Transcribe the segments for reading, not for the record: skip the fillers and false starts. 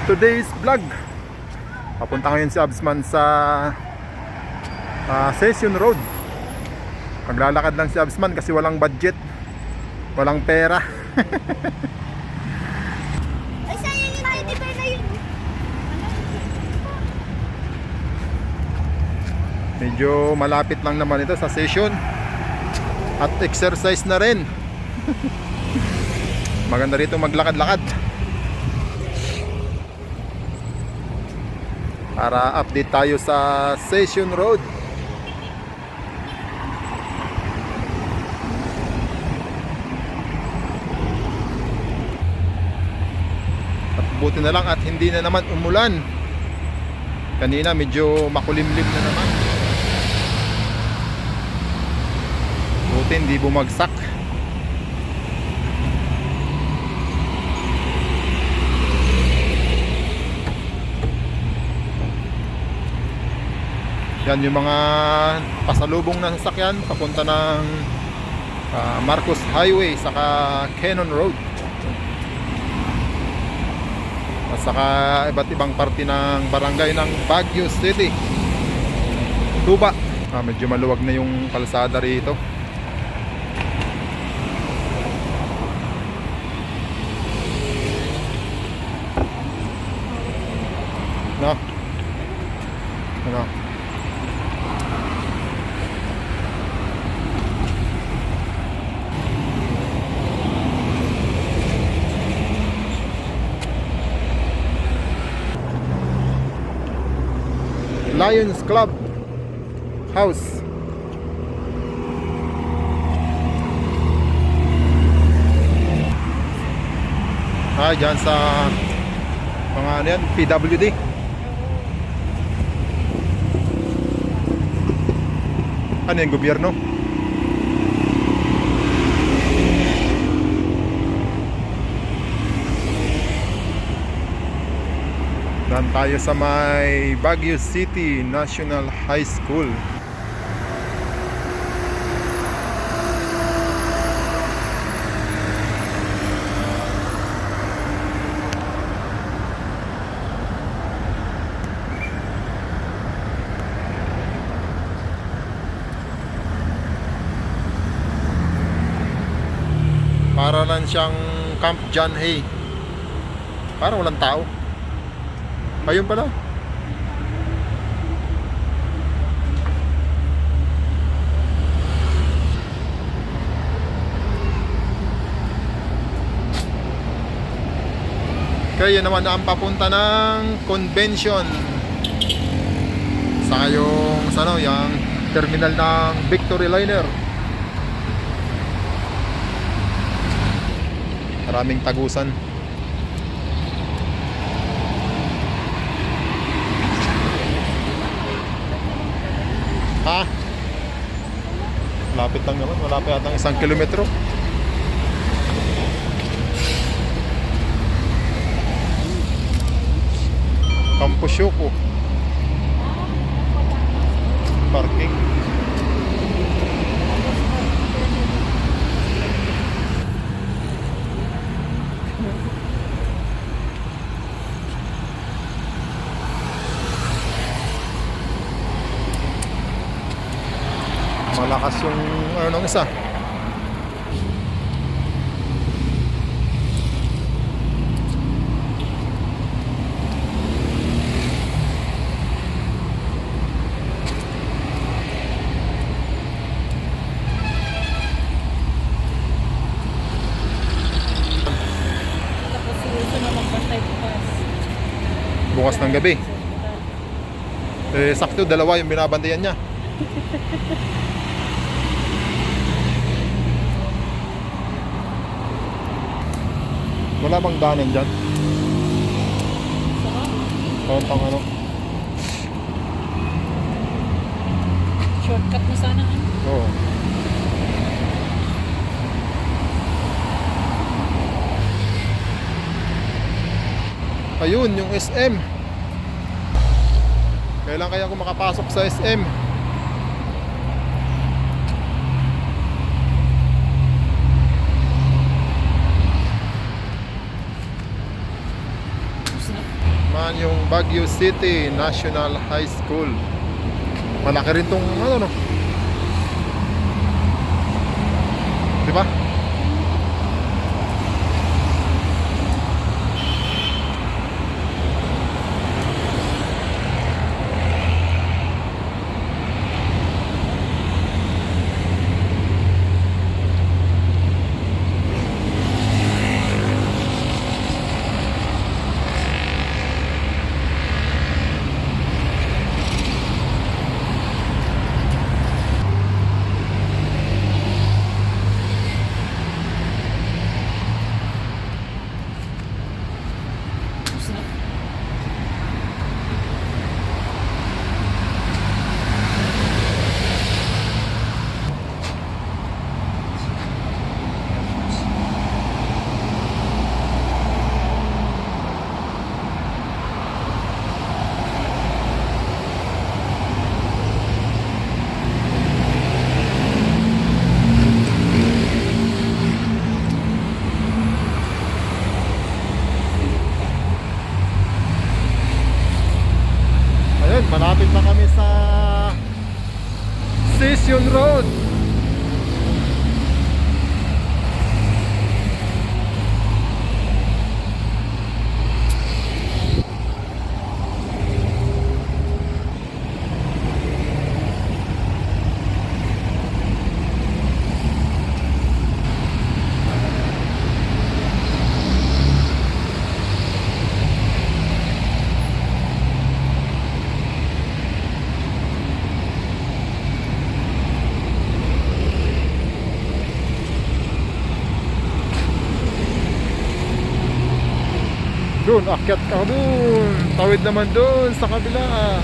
today's vlog. Papunta ngayon si Absman sa Session Road. Maglalakad lang si Absman kasi walang budget, walang pera. Ay, sayang yung teddy bear na yun. Medyo malapit lang naman ito sa session. At exercise na rin. Maganda rito maglakad-lakad para update tayo sa Session Road. At buti na lang at hindi na naman umulan. Kanina medyo makulimlim na naman. Buti hindi bumagsak. Yan yung mga pasalubong na sasakyan papunta ng Marcos Highway saka Cannon Road at saka iba't ibang parte ng barangay ng Baguio City, Tuba. Medyo maluwag na yung kalsada rito. No? Ano? Lions Club House. Dyan sa mga ano yan, PWD. Ano yung gobyerno? Dan tayo sa may Baguio City National High School. Para lang siyang Camp John Hay. Parang walang tao. Ayun pala. Kaya naman ang papunta ng convention. Sa yung yung terminal ng Victory Liner. Maraming tagusan. Ha? Malapit lang naman, malapit atang 1 kilometro. Campus Yoko. Parking. Malakas yung ano nung isa. Bukas ng gabi. Sakto dalawa yung binabantayan niya. Wala bang daanan dyan? Pang ano? Shortcut mo sana. Oo. Ayun, yung SM. Kailan kaya ako makapasok sa SM? Baguio City National High School. Malaki rin tong ano no. Di ba? Ayun, malapit na kami sa Session Road. Doon, akyat ka doon. Tawid naman doon sa kabila.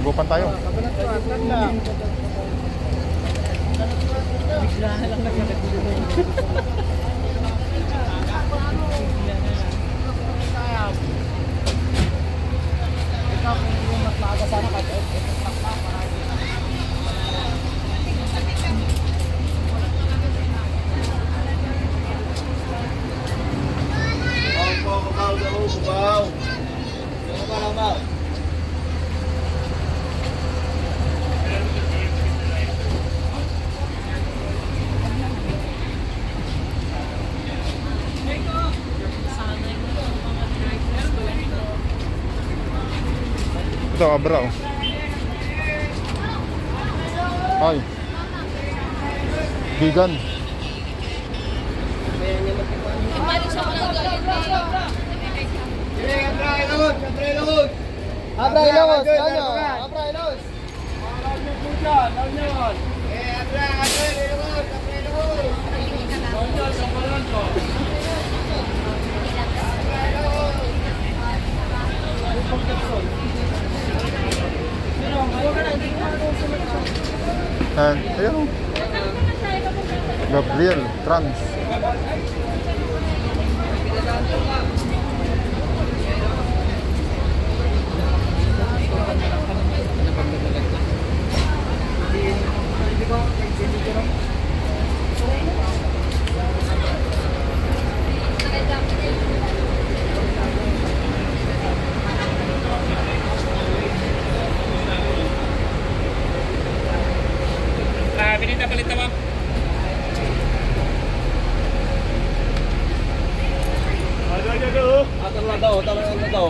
Dagupan tayo. Ito, abra oh. Ay. Vegan. Abra Ilos, kanya. Abra Ilos. Ayan oh. Gabriel Trans. Pinita balita mo. Tanong na daw.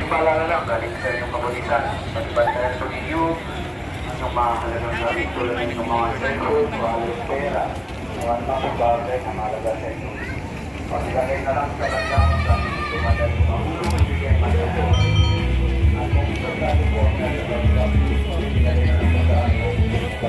Paalala lang, galing sa inyong kabulisan. Pagbantayan sa ninyo, yung mga halagang gamit tulad ng mga cellphone, wallet, pera, mga mga bagay na mahalaga sa inyo. Pagilagay na lang sa landang sa hindi madali mahulog, bigay madali. At kung importante po ang nalagag, bigay na lang sa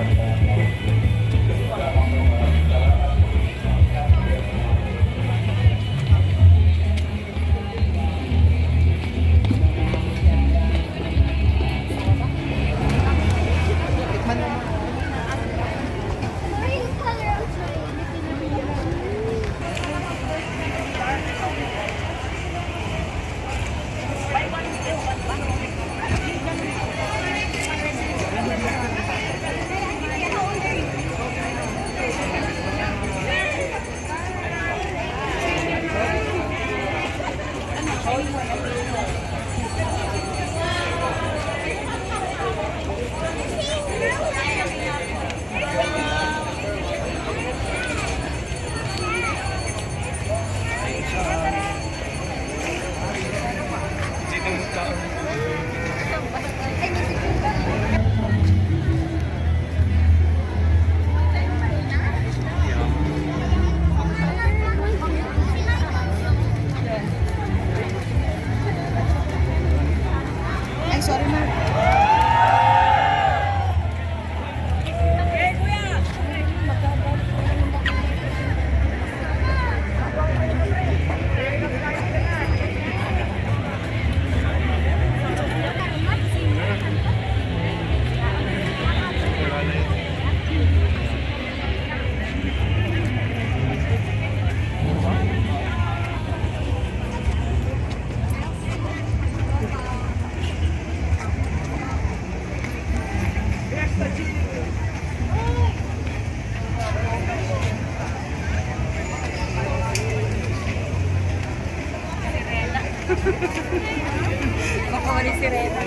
Baka wali si Reta.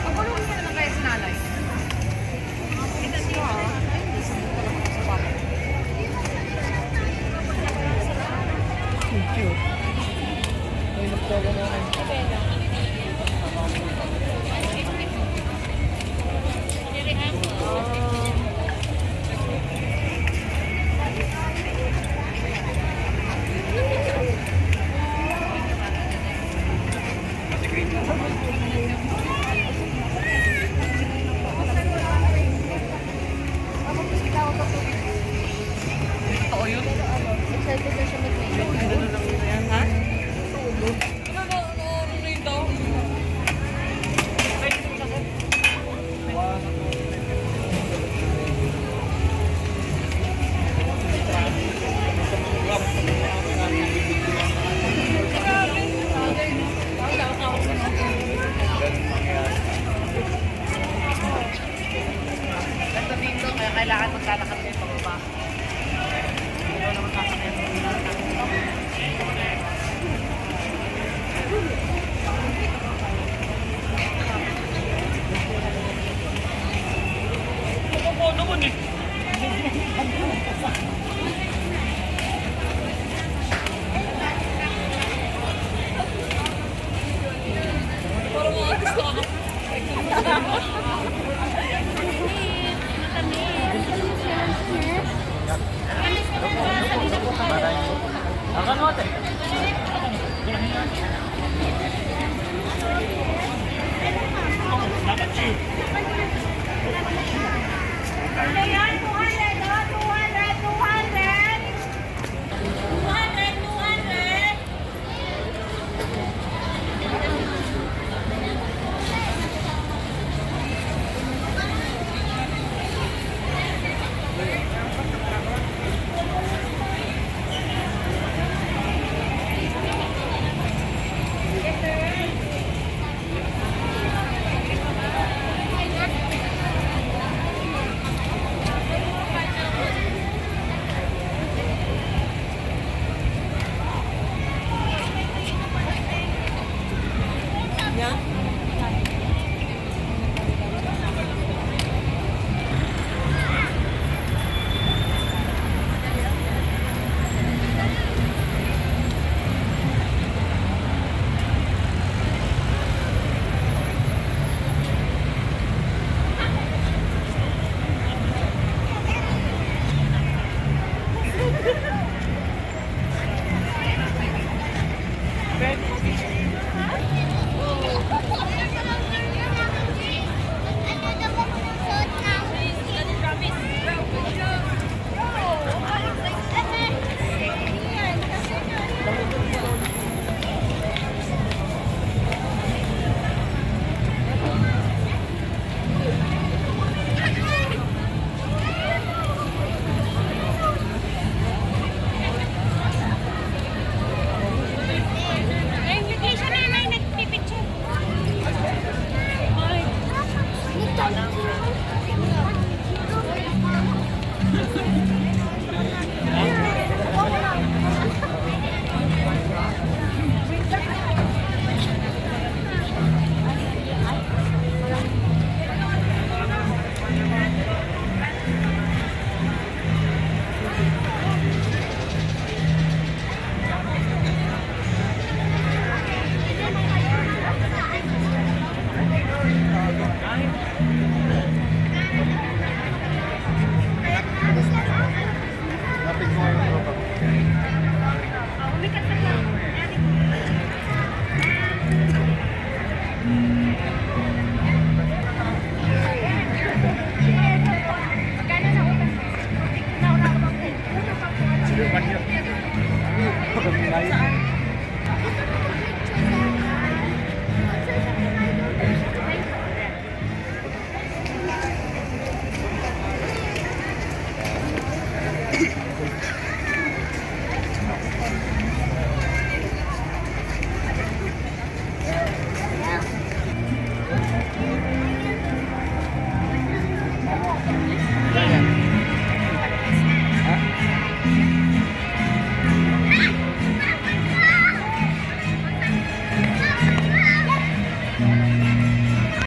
Pagulungan mo naman kaya si nanay. Excited na siya mag-make. Kailangan maglalakad kayo pababa.